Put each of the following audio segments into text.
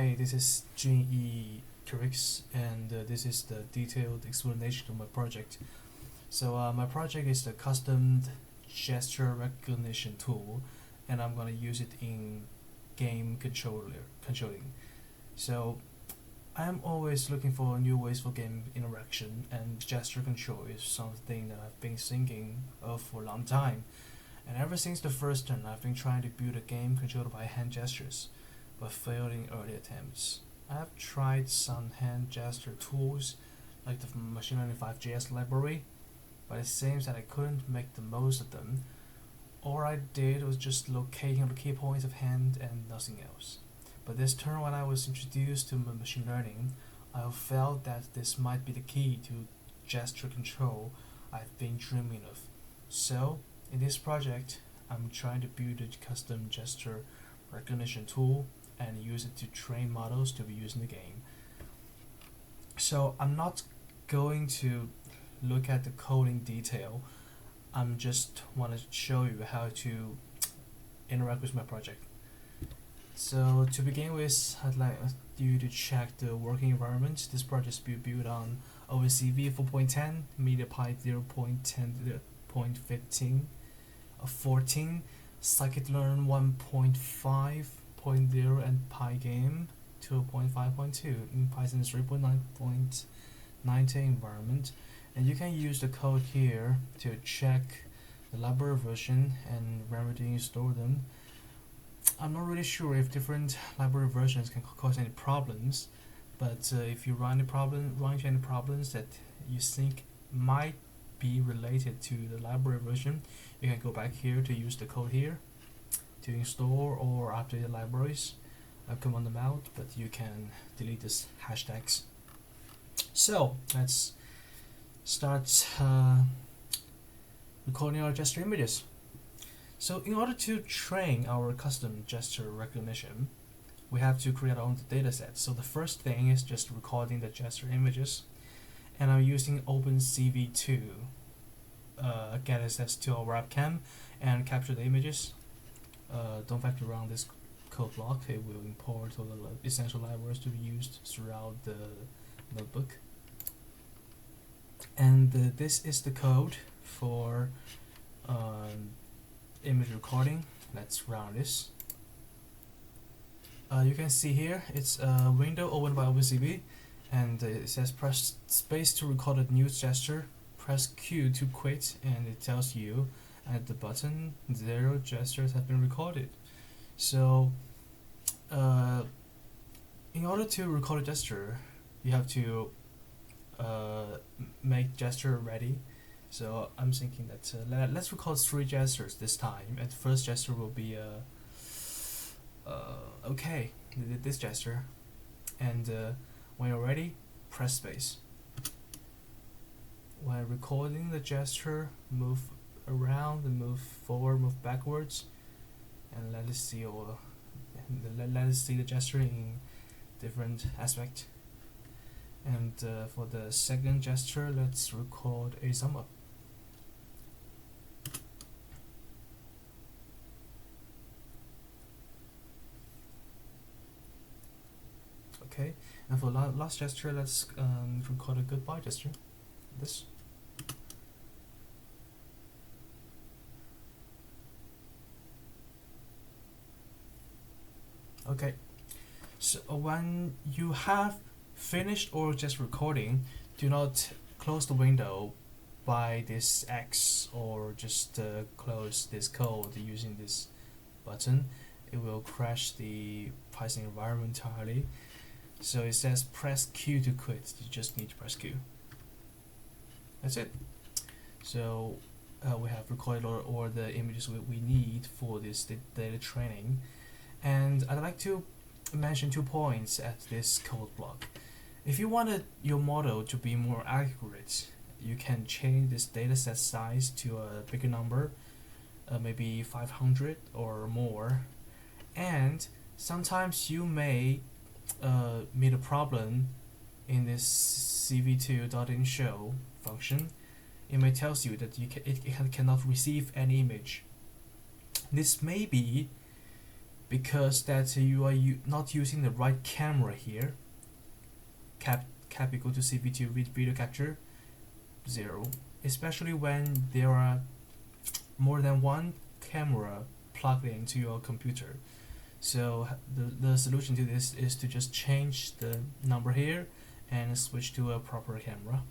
Hey, this is Jin Kurix, and this is the detailed explanation of my project. My project is the custom gesture recognition tool, and I'm gonna use it in game controlling. So, I'm always looking for new ways for game interaction, and gesture control is something that I've been thinking of for a long time. And ever since the first turn, I've been trying to build a game controlled by hand gestures, but failed in early attempts. I've tried some hand gesture tools, like the Machine Learning 5JS library, but it seems that I couldn't make the most of them. All I did was just locating the key points of hand and nothing else. But this turn, when I was introduced to machine learning, I felt that this might be the key to gesture control I've been dreaming of. So, in this project, I'm trying to build a custom gesture recognition tool and use it to train models to be used in the game. So I'm not going to look at the coding detail. I'm just want to show you how to interact with my project. So to begin with, I'd like you to check the working environment. This project is built on OpenCV 4.10, MediaPy 0.10.15, 14, scikit-learn 1.5.0, and Pygame 2.5.2 in Python 3.9.19 environment. And you can use the code here to check the library version and remember to install them. I'm not really sure if different library versions can cause any problems, but if you run into any problems that you think might be related to the library version, you can go back here to use the code here to install or update the libraries. I'll command them out, but you can delete these hashtags. So let's start recording our gesture images. So in order to train our custom gesture recognition, we have to create our own dataset. So the first thing is just recording the gesture images, and I'm using OpenCV2 get access to our webcam and capture the images. Don't factor around this code block. It will import all the essential libraries to be used throughout the notebook. And this is the code for image recording. Let's run this. You can see here it's a window opened by OpenCV, and it says press space to record a new gesture, press Q to quit, and it tells you at the button 0 gestures have been recorded. So in order to record a gesture, you have to make gesture ready. So I'm thinking that let's record 3 gestures this time, and the first gesture will be okay, this gesture, and when you're ready, press space. When recording the gesture, move around and move forward, move backwards, and let us see the gesture in different aspect. And for the second gesture, let's record a sum up. Okay, and for last gesture, let's record a goodbye gesture. This. Okay, so when you have finished or just recording, do not close the window by this X, or just close this code using this button. It will crash the Python environment entirely. So it says press Q to quit. You just need to press Q. That's it. So we have recorded all the images we need for this data training. And I'd like to mention 2 points at this code block. If you wanted your model to be more accurate, you can change this dataset size to a bigger number, maybe 500 or more. And sometimes you may meet a problem in this cv2.inshow function. It may tell you that it cannot receive any image. This may be because that you are not using the right camera here. Cap equal to CP2 video capture 0, especially when there are more than one camera plugged into your computer. So the solution to this is to just change the number here and switch to a proper camera.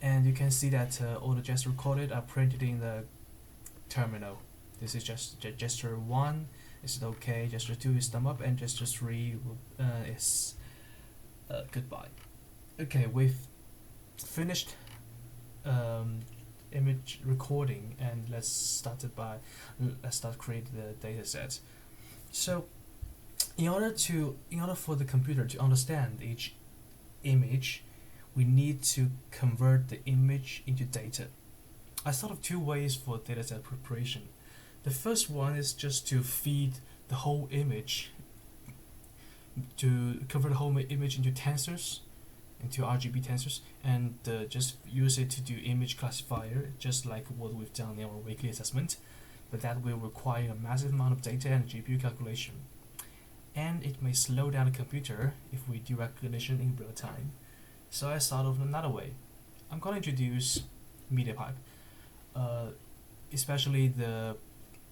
And you can see that all the gestures recorded are printed in the terminal. This is just gesture 1 is okay, gesture 2 is thumb up, and gesture 3 is goodbye. Okay, we've finished image recording, and let's start create the data set. So in order for the computer to understand each image, we need to convert the image into data. I thought of two ways for dataset preparation. The first one is just to feed the whole image, to convert the whole image into tensors, into RGB tensors, and just use it to do image classifier, just like what we've done in our weekly assessment. But that will require a massive amount of data and GPU calculation, and it may slow down the computer if we do recognition in real time. So I thought of another way. I'm going to introduce MediaPipe, especially the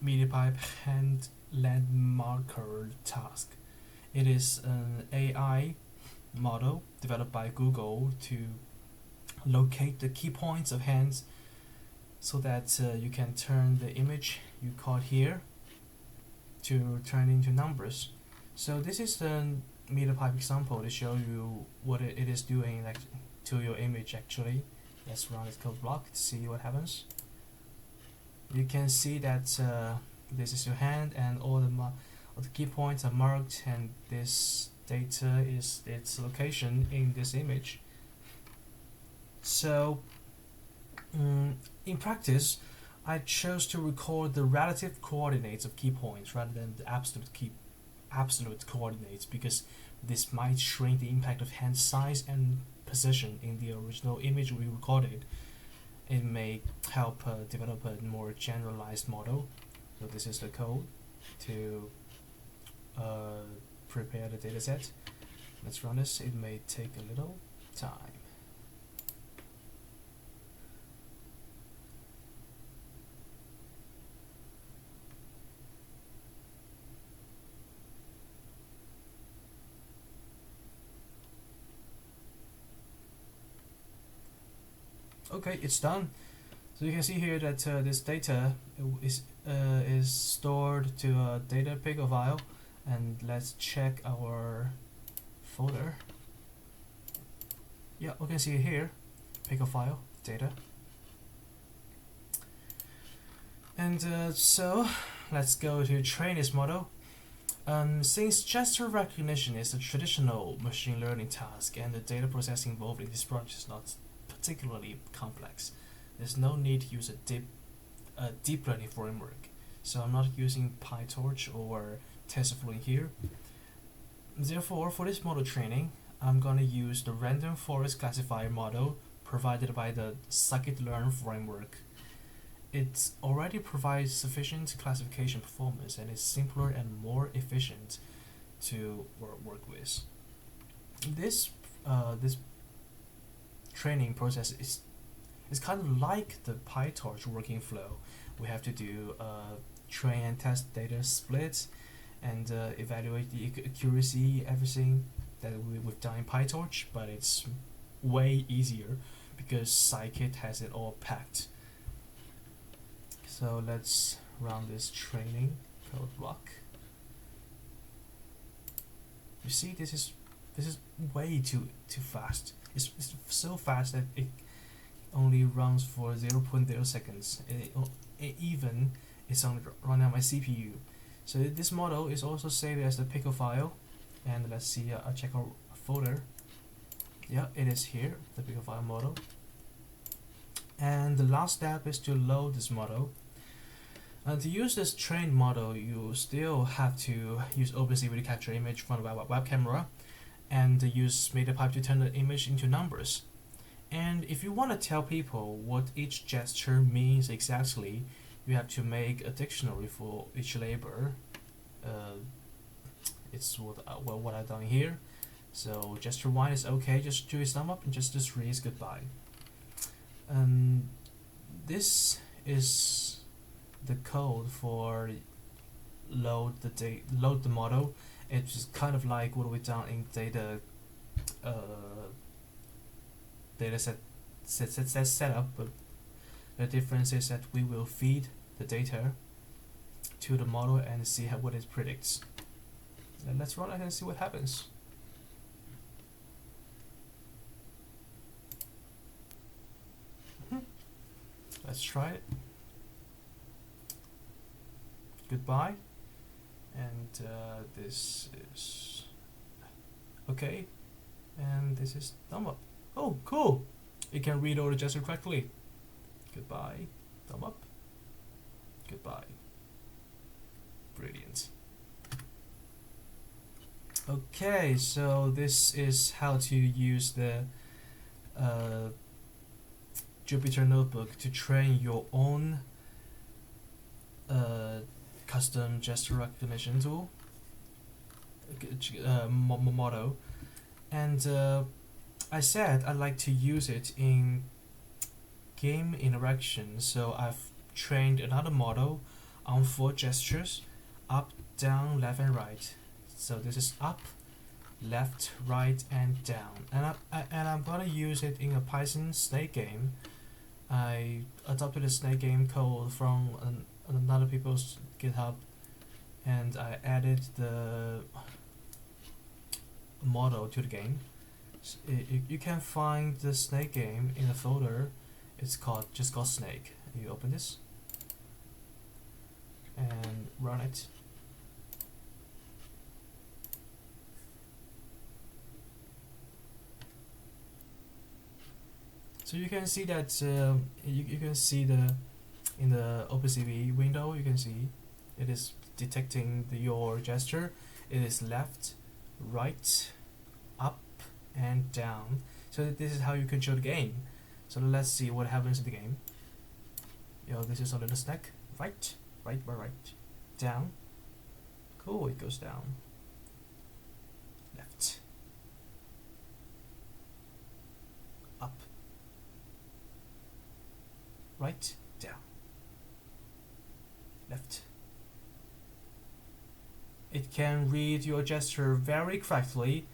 MediaPipe hand landmarker task. It is an AI model developed by Google to locate the key points of hands so that you can turn the image you caught here to turn into numbers. So this is the MediaPipe example to show you what it is doing to your image actually. Let's run this code block to see what happens. You can see that this is your hand and all the key points are marked, and this data is its location in this image. So in practice, I chose to record the relative coordinates of key points rather than the absolute coordinates, because this might shrink the impact of hand size and position in the original image we recorded. It may help develop a more generalized model. So this is the code to prepare the dataset. Let's run this. It may take a little time. Okay, it's done. So you can see here that this data is stored to a data picker file, and let's check our folder. Yeah, we can see it here, picker file data. And so let's go to train this model. Since gesture recognition is a traditional machine learning task and the data processing involved in this project is not particularly complex, there's no need to use a deep learning framework. So I'm not using PyTorch or TensorFlow in here. Therefore, for this model training, I'm going to use the random forest classifier model provided by the scikit-learn framework. It already provides sufficient classification performance and is simpler and more efficient to work with. This training process is kind of like the PyTorch working flow. We have to do train and test data splits and evaluate the accuracy, everything that we've done in PyTorch, but it's way easier because scikit has it all packed. So let's run this training code block. You see, this is way too fast. It's so fast that it only runs for 0.0 seconds. It even is only running on my CPU. So this model is also saved as the picker file, and let's see. I'll check our folder. Yeah, it is here, the picker file model. And the last step is to load this model. To use this trained model, you still have to use OpenCV to capture image from the web camera, and use MediaPipe to turn the image into numbers. And if you want to tell people what each gesture means exactly, you have to make a dictionary for each label. It's what I've done here. So gesture 1 is okay, just do his thumb up, and gesture 3 is goodbye. This is the code for load the model. It's kind of like what we've done in data set setup, but the difference is that we will feed the data to the model and see what it predicts. And let's run it and see what happens. Let's try it. Goodbye. And this is okay. And this is thumb up. Oh, cool! It can read all the gesture correctly. Goodbye. Thumb up. Goodbye. Brilliant. Okay, so this is how to use the Jupyter Notebook to train your own custom gesture recognition tool model. And I said I'd like to use it in game interaction, so I've trained another model on 4 gestures: up, down, left, and right. So this is up, left, right, and down. And I'm gonna use it in a Python snake game. I adopted a snake game code from another people's GitHub, and I added the model to the game. So you can find the snake game in a folder. It's just called snake. You open this and run it. So you can see that you can see in the OpenCV window, you can see it is detecting your gesture. It is left, right, up, and down. So this is how you control the game. So let's see what happens in the game. This is a little snack. Right, right, down. Cool, it goes down. Left. Up. Right, down. Left. It can read your gesture very correctly,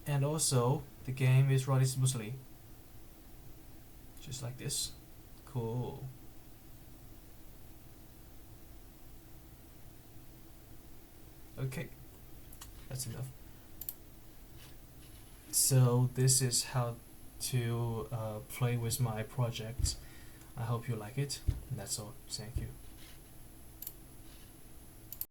and also the game is running smoothly. Just like this. Cool. Okay, that's enough. So this is how to play with my project. I hope you like it. And that's all. Thank you.